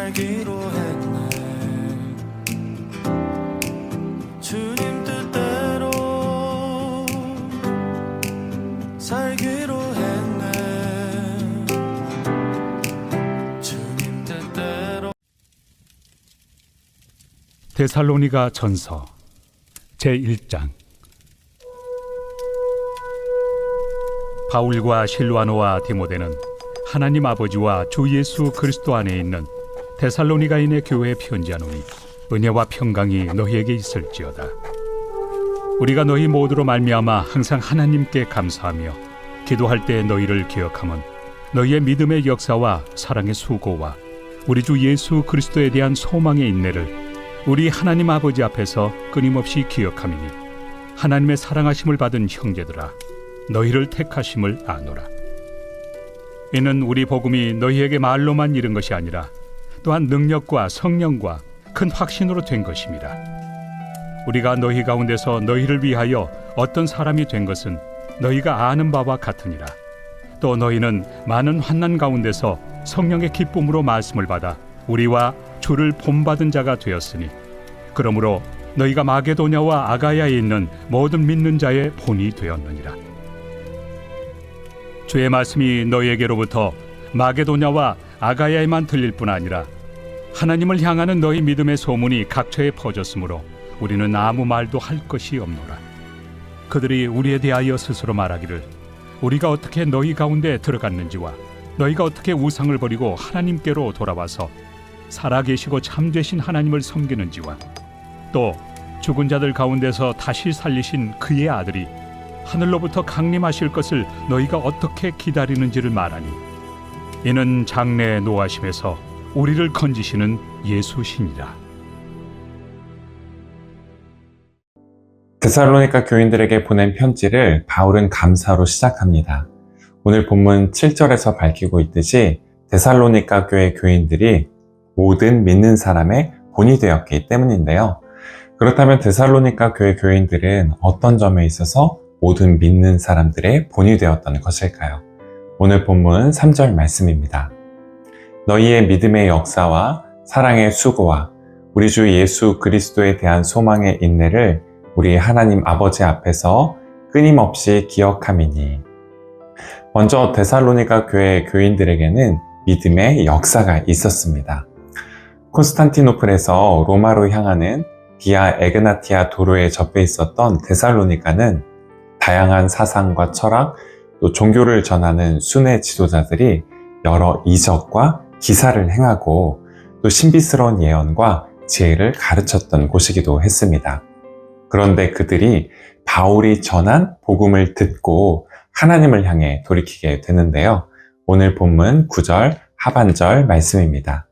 살기로 했네. 주님 뜻대로 살기로 했네. 주님 뜻대로. 데살로니가 전서 제1장. 바울과 실와노와 디모데는 하나님 아버지와 주 예수 그리스도 안에 있는 데살로니가인의 교회에 편지하노니 은혜와 평강이 너희에게 있을지어다. 우리가 너희 모두로 말미암아 항상 하나님께 감사하며 기도할 때 너희를 기억함은 너희의 믿음의 역사와 사랑의 수고와 우리 주 예수 그리스도에 대한 소망의 인내를 우리 하나님 아버지 앞에서 끊임없이 기억함이니 하나님의 사랑하심을 받은 형제들아, 너희를 택하심을 아노라. 이는 우리 복음이 너희에게 말로만 이른 것이 아니라 또한 능력과 성령과 큰 확신으로 된 것임이라. 우리가 너희 가운데서 너희를 위하여 어떤 사람이 된 것은 너희가 아는 바와 같으니라. 또 너희는 많은 환난 가운데서 성령의 기쁨으로 말씀을 받아 우리와 주를 본받은 자가 되었으니, 그러므로 너희가 마게도냐와 아가야에 있는 모든 믿는 자의 본이 되었느니라. 주의 말씀이 너희에게로부터 마게도냐와 아가야에만 들릴 뿐 아니라 하나님을 향하는 너희 믿음의 소문이 각처에 퍼졌으므로 우리는 아무 말도 할 것이 없노라. 그들이 우리에 대하여 스스로 말하기를 우리가 어떻게 너희 가운데 들어갔는지와 너희가 어떻게 우상을 버리고 하나님께로 돌아와서 살아계시고 참되신 하나님을 섬기는지와 또 죽은 자들 가운데서 다시 살리신 그의 아들이 하늘로부터 강림하실 것을 너희가 어떻게 기다리는지를 말하니, 이는 장래의 노하심에서 우리를 건지시는 예수시니라. 데살로니가 교인들에게 보낸 편지를 바울은 감사로 시작합니다. 오늘 본문 7절에서 밝히고 있듯이 데살로니가 교회 교인들이 모든 믿는 사람의 본이 되었기 때문인데요. 그렇다면 데살로니가 교회 교인들은 어떤 점에 있어서 모든 믿는 사람들의 본이 되었던 것일까요? 오늘 본문 3절 말씀입니다. 너희의 믿음의 역사와 사랑의 수고와 우리 주 예수 그리스도에 대한 소망의 인내를 우리 하나님 아버지 앞에서 끊임없이 기억함이니. 먼저 데살로니가 교회 교인들에게는 믿음의 역사가 있었습니다. 콘스탄티노플에서 로마로 향하는 비아 에그나티아 도로에 접해 있었던 데살로니가는 다양한 사상과 철학, 또 종교를 전하는 순회 지도자들이 여러 이적과 기사를 행하고 또 신비스러운 예언과 지혜를 가르쳤던 곳이기도 했습니다. 그런데 그들이 바울이 전한 복음을 듣고 하나님을 향해 돌이키게 되는데요. 오늘 본문 9절 하반절 말씀입니다.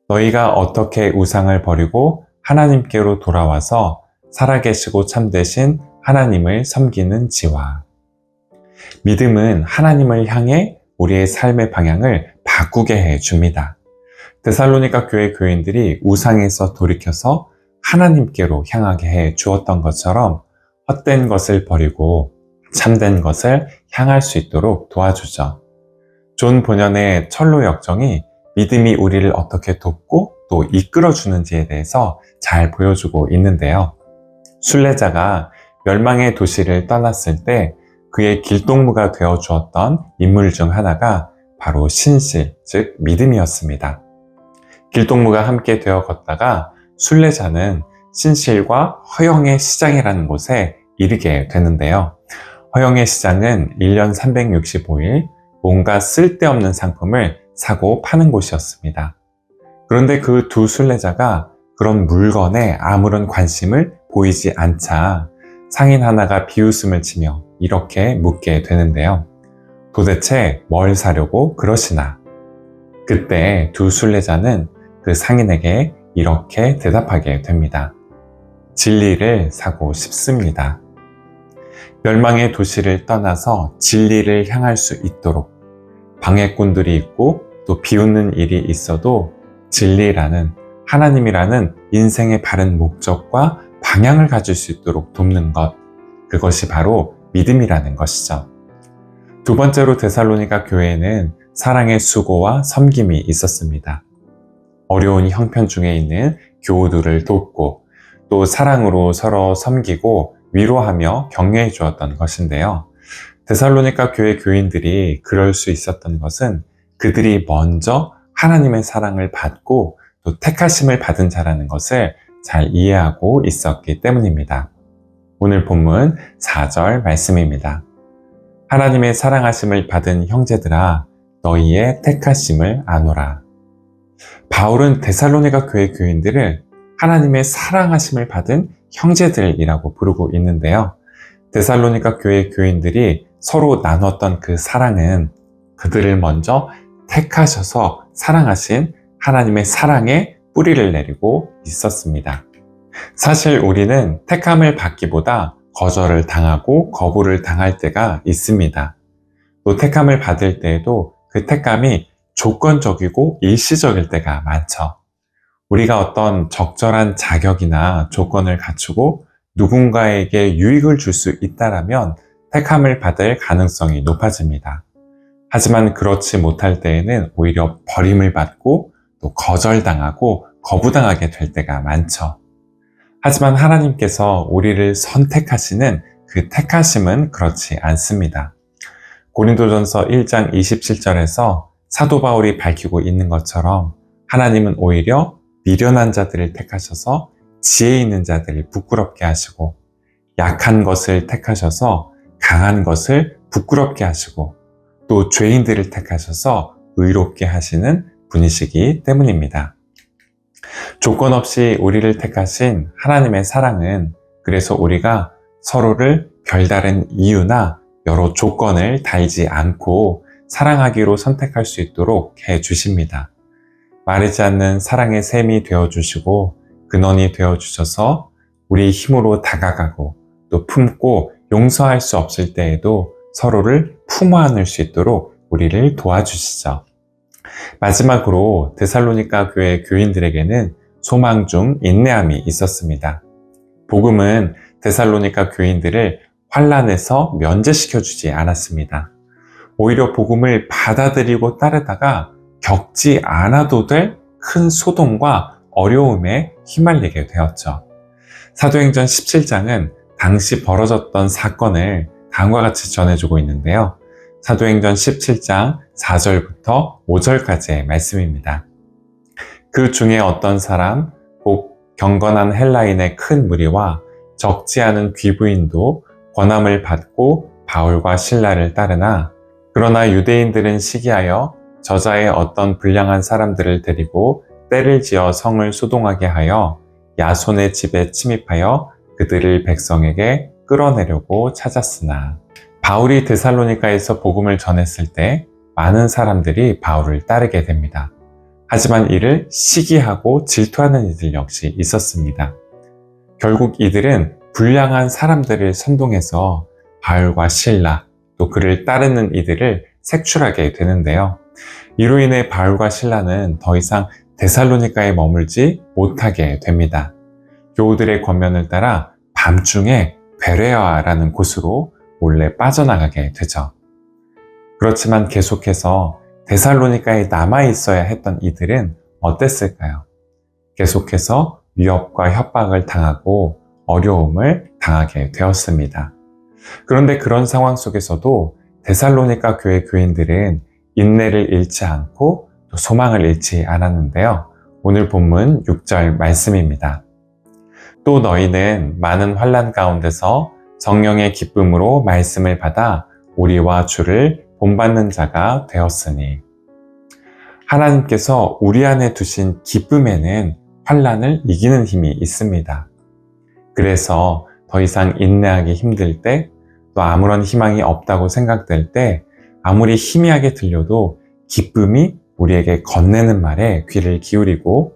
너희가 어떻게 우상을 버리고 하나님께로 돌아와서 살아계시고 참되신 하나님을 섬기는지와. 믿음은 하나님을 향해 우리의 삶의 방향을 바꾸게 해줍니다. 데살로니가 교회 교인들이 우상에서 돌이켜서 하나님께로 향하게 해 주었던 것처럼 헛된 것을 버리고 참된 것을 향할 수 있도록 도와주죠. 존 본연의 철로 역정이 믿음이 우리를 어떻게 돕고 또 이끌어주는지에 대해서 잘 보여주고 있는데요. 순례자가 멸망의 도시를 떠났을 때 그의 길동무가 되어 주었던 인물 중 하나가 바로 신실, 즉 믿음이었습니다. 길동무가 함께 되어 걷다가 순례자는 신실과 허영의 시장이라는 곳에 이르게 되는데요. 허영의 시장은 1년 365일 뭔가 쓸데없는 상품을 사고 파는 곳이었습니다. 그런데 그 두 순례자가 그런 물건에 아무런 관심을 보이지 않자 상인 하나가 비웃음을 치며 이렇게 묻게 되는데요. 도대체 뭘 사려고 그러시나? 그때 두 순례자는 그 상인에게 이렇게 대답하게 됩니다. 진리를 사고 싶습니다. 멸망의 도시를 떠나서 진리를 향할 수 있도록 방해꾼들이 있고 또 비웃는 일이 있어도 진리라는 하나님이라는 인생의 바른 목적과 방향을 가질 수 있도록 돕는 것, 그것이 바로 믿음이라는 것이죠. 두 번째로 데살로니가 교회에는 사랑의 수고와 섬김이 있었습니다. 어려운 형편 중에 있는 교우들을 돕고 또 사랑으로 서로 섬기고 위로하며 격려해 주었던 것인데요. 데살로니가 교회 교인들이 그럴 수 있었던 것은 그들이 먼저 하나님의 사랑을 받고 또 택하심을 받은 자라는 것을 잘 이해하고 있었기 때문입니다. 오늘 본문 4절 말씀입니다. 하나님의 사랑하심을 받은 형제들아 너희의 택하심을 아노라. 바울은 데살로니가 교회 교인들을 하나님의 사랑하심을 받은 형제들이라고 부르고 있는데요. 데살로니가 교회 교인들이 서로 나눴던 그 사랑은 그들을 먼저 택하셔서 사랑하신 하나님의 사랑에 뿌리를 내리고 있었습니다. 사실 우리는 택함을 받기보다 거절을 당하고 거부를 당할 때가 있습니다. 또 택함을 받을 때에도 그 택함이 조건적이고 일시적일 때가 많죠. 우리가 어떤 적절한 자격이나 조건을 갖추고 누군가에게 유익을 줄 수 있다라면 택함을 받을 가능성이 높아집니다. 하지만 그렇지 못할 때에는 오히려 버림을 받고 또 거절당하고 거부당하게 될 때가 많죠. 하지만 하나님께서 우리를 선택하시는 그 택하심은 그렇지 않습니다. 고린도전서 1장 27절에서 사도 바울이 밝히고 있는 것처럼 하나님은 오히려 미련한 자들을 택하셔서 지혜 있는 자들을 부끄럽게 하시고 약한 것을 택하셔서 강한 것을 부끄럽게 하시고 또 죄인들을 택하셔서 의롭게 하시는 분이시기 때문입니다. 조건 없이 우리를 택하신 하나님의 사랑은 그래서 우리가 서로를 별다른 이유나 여러 조건을 달지 않고 사랑하기로 선택할 수 있도록 해 주십니다. 마르지 않는 사랑의 샘이 되어주시고 근원이 되어주셔서 우리 힘으로 다가가고 또 품고 용서할 수 없을 때에도 서로를 품어 안을 수 있도록 우리를 도와주시죠. 마지막으로 데살로니가 교회 교인들에게는 소망 중 인내함이 있었습니다. 복음은 데살로니가 교인들을 환난에서 면제시켜 주지 않았습니다. 오히려 복음을 받아들이고 따르다가 겪지 않아도 될 큰 소동과 어려움에 휘말리게 되었죠. 사도행전 17장은 당시 벌어졌던 사건을 다음과 같이 전해주고 있는데요. 사도행전 17장 4절부터 5절까지의 말씀입니다. 그 중에 어떤 사람, 곧 경건한 헬라인의 큰 무리와 적지 않은 귀부인도 권함을 받고 바울과 실라를 따르나 그러나 유대인들은 시기하여 저자의 어떤 불량한 사람들을 데리고 떼를 지어 성을 소동하게 하여 야손의 집에 침입하여 그들을 백성에게 끌어내려고 찾았으나 바울이 데살로니가에서 복음을 전했을 때 많은 사람들이 바울을 따르게 됩니다. 하지만 이를 시기하고 질투하는 이들 역시 있었습니다. 결국 이들은 불량한 사람들을 선동해서 바울과 실라 또 그를 따르는 이들을 색출하게 되는데요. 이로 인해 바울과 실라는 더 이상 데살로니가에 머물지 못하게 됩니다. 교우들의 권면을 따라 밤중에 베레아라는 곳으로 몰래 빠져나가게 되죠. 그렇지만 계속해서 데살로니가에 남아 있어야 했던 이들은 어땠을까요? 계속해서 위협과 협박을 당하고 어려움을 당하게 되었습니다. 그런데 그런 상황 속에서도 데살로니가 교회 교인들은 인내를 잃지 않고 또 소망을 잃지 않았는데요. 오늘 본문 6절 말씀입니다. 또 너희는 많은 환난 가운데서 성령의 기쁨으로 말씀을 받아 우리와 주를 본받는 자가 되었으니 하나님께서 우리 안에 두신 기쁨에는 환난을 이기는 힘이 있습니다. 그래서 더 이상 인내하기 힘들 때 또 아무런 희망이 없다고 생각될 때 아무리 희미하게 들려도 기쁨이 우리에게 건네는 말에 귀를 기울이고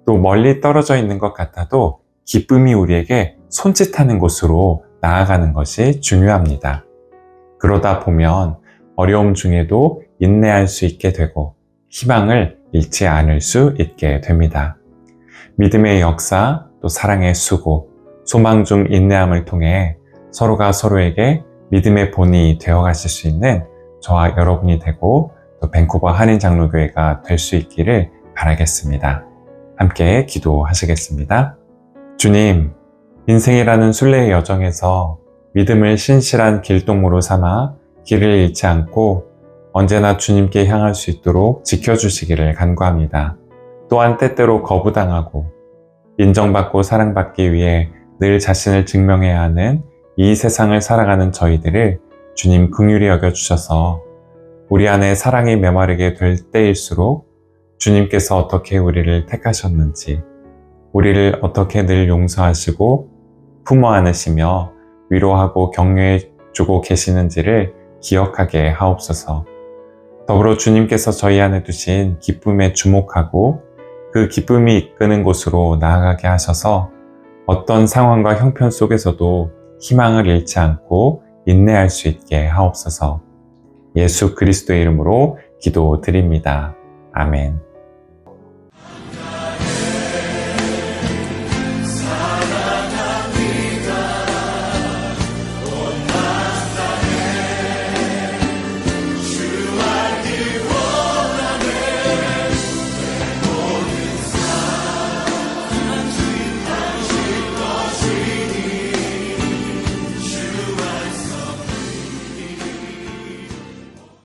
또 멀리 떨어져 있는 것 같아도 기쁨이 우리에게 손짓하는 곳으로 나아가는 것이 중요합니다. 그러다 보면 어려움 중에도 인내할 수 있게 되고 희망을 잃지 않을 수 있게 됩니다. 믿음의 역사, 또 사랑의 수고, 소망 중 인내함을 통해 서로가 서로에게 믿음의 본이 되어가실 수 있는 저와 여러분이 되고 또 밴쿠버 한인장로교회가 될 수 있기를 바라겠습니다. 함께 기도하시겠습니다. 주님, 인생이라는 순례의 여정에서 믿음을 신실한 길동무로 삼아 길을 잃지 않고 언제나 주님께 향할 수 있도록 지켜주시기를 간구합니다. 또한 때때로 거부당하고 인정받고 사랑받기 위해 늘 자신을 증명해야 하는 이 세상을 살아가는 저희들을 주님 긍휼히 여겨주셔서 우리 안에 사랑이 메마르게 될 때일수록 주님께서 어떻게 우리를 택하셨는지, 우리를 어떻게 늘 용서하시고 품어 안으시며 위로하고 격려해 주고 계시는지를 기억하게 하옵소서. 더불어 주님께서 저희 안에 두신 기쁨에 주목하고 그 기쁨이 이끄는 곳으로 나아가게 하셔서 어떤 상황과 형편 속에서도 희망을 잃지 않고 인내할 수 있게 하옵소서. 예수 그리스도의 이름으로 기도드립니다. 아멘.